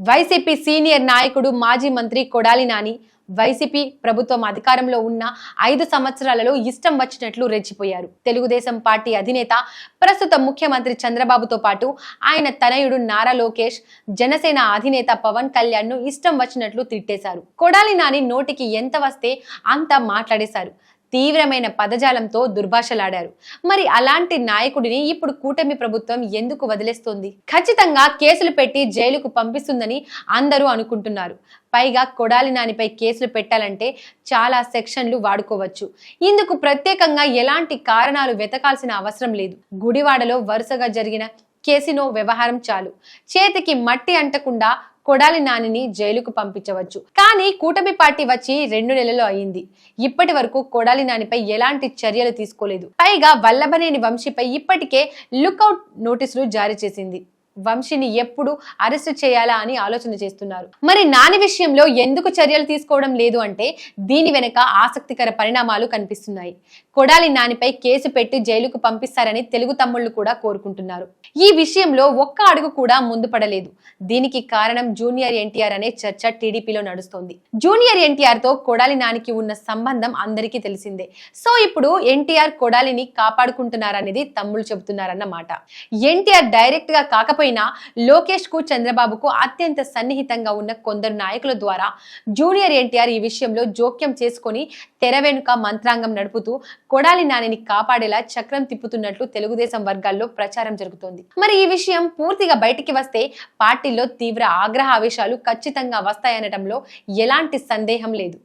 YCP senior నాయకుడు మాజీ మంత్రి కొడాలి నాని వైసీపీ ప్రభుత్వం అధికారంలో ఉన్న 5 సంవత్సరాలలో ఇష్టం వచ్చినట్లు రెచ్చిపోయారు. తెలుగుదేశం పార్టీ అధినేత ప్రస్తుత ముఖ్యమంత్రి చంద్రబాబుతో పాటు ఆయన తనయుడు నారా లోకేష్, జనసేన అధినేత పవన్ కళ్యాణ్ ను ఇష్టం వచ్చినట్లు తిట్టేశారు. కొడాలి నాని నోటికి ఎంత వస్తే అంత మాట్లాడేశారు. తీవ్రమైన పదజాలంతో దుర్భాషలాడారు. మరి అలాంటి నాయకుడిని ఇప్పుడు కూటమి ప్రభుత్వం ఎందుకు వదిలేస్తోంది? ఖచ్చితంగా కేసులు పెట్టి జైలుకు పంపిస్తుందని అందరూ అనుకుంటున్నారు. పైగా కొడాలి నానిపై కేసులు పెట్టాలంటే చాలా సెక్షన్లు వాడుకోవచ్చు. ఇందుకు ప్రత్యేకంగా ఎలాంటి కారణాలు వెతకాల్సిన అవసరం లేదు. గుడివాడలో వరుసగా జరిగిన కేసినో వ్యవహారం చాలు. చేతికి మట్టి అంటకుండా కొడాలి నానిని జైలుకు పంపించవచ్చు. కానీ కూటమి పార్టీ వచ్చి 2 నెలలు అయింది. ఇప్పటి వరకు కొడాలి నానిపై ఎలాంటి చర్యలు తీసుకోలేదు. పైగా వల్లభనేని వంశీపై ఇప్పటికే లుకౌట్ నోటీసులు జారీ చేసింది. వంశీని ఎప్పుడు అరెస్టు చేయాలా అని ఆలోచన చేస్తున్నారు. మరి నాని విషయంలో ఎందుకు చర్యలు తీసుకోవడం లేదు అంటే దీని వెనుక ఆసక్తికర పరిణామాలు కనిపిస్తున్నాయి. కొడాలి నానిపై కేసు పెట్టి జైలుకు పంపిస్తారని తెలుగు తమ్ముళ్లు కూడా కోరుకుంటున్నారు. ఈ విషయంలో ఒక్క అడుగు కూడా ముందు పడలేదు. దీనికి కారణం జూనియర్ ఎన్టీఆర్ అనే చర్చ టీడీపీలో నడుస్తోంది. జూనియర్ ఎన్టీఆర్ తో కొడాలి నానికి ఉన్న సంబంధం అందరికీ తెలిసిందే. సో ఇప్పుడు ఎన్టీఆర్ కొడాలిని కాపాడుకుంటున్నారనేది తమ్ముళ్ళు చెబుతున్నారన్నమాట. ఎన్టీఆర్ డైరెక్ట్ గా కాకపోయినా లోకేష్ కు, చంద్రబాబుకు అత్యంత సన్నిహితంగా ఉన్న కొందరు నాయకుల ద్వారా జూనియర్ ఎన్టీఆర్ ఈ విషయంలో జోక్యం చేసుకుని తెర వెనుక మంత్రాంగం నడుపుతూ కొడాలి నానిని కాపాడేలా చక్రం తిప్పుతున్నట్లు తెలుగుదేశం వర్గాల్లో ప్రచారం జరుగుతోంది. మరి ఈ విషయం పూర్తిగా బయటికి వస్తే పార్టీలో తీవ్ర ఆగ్రహ ఆవేశాలు ఖచ్చితంగా వస్తాయనటంలో ఎలాంటి సందేహం లేదు.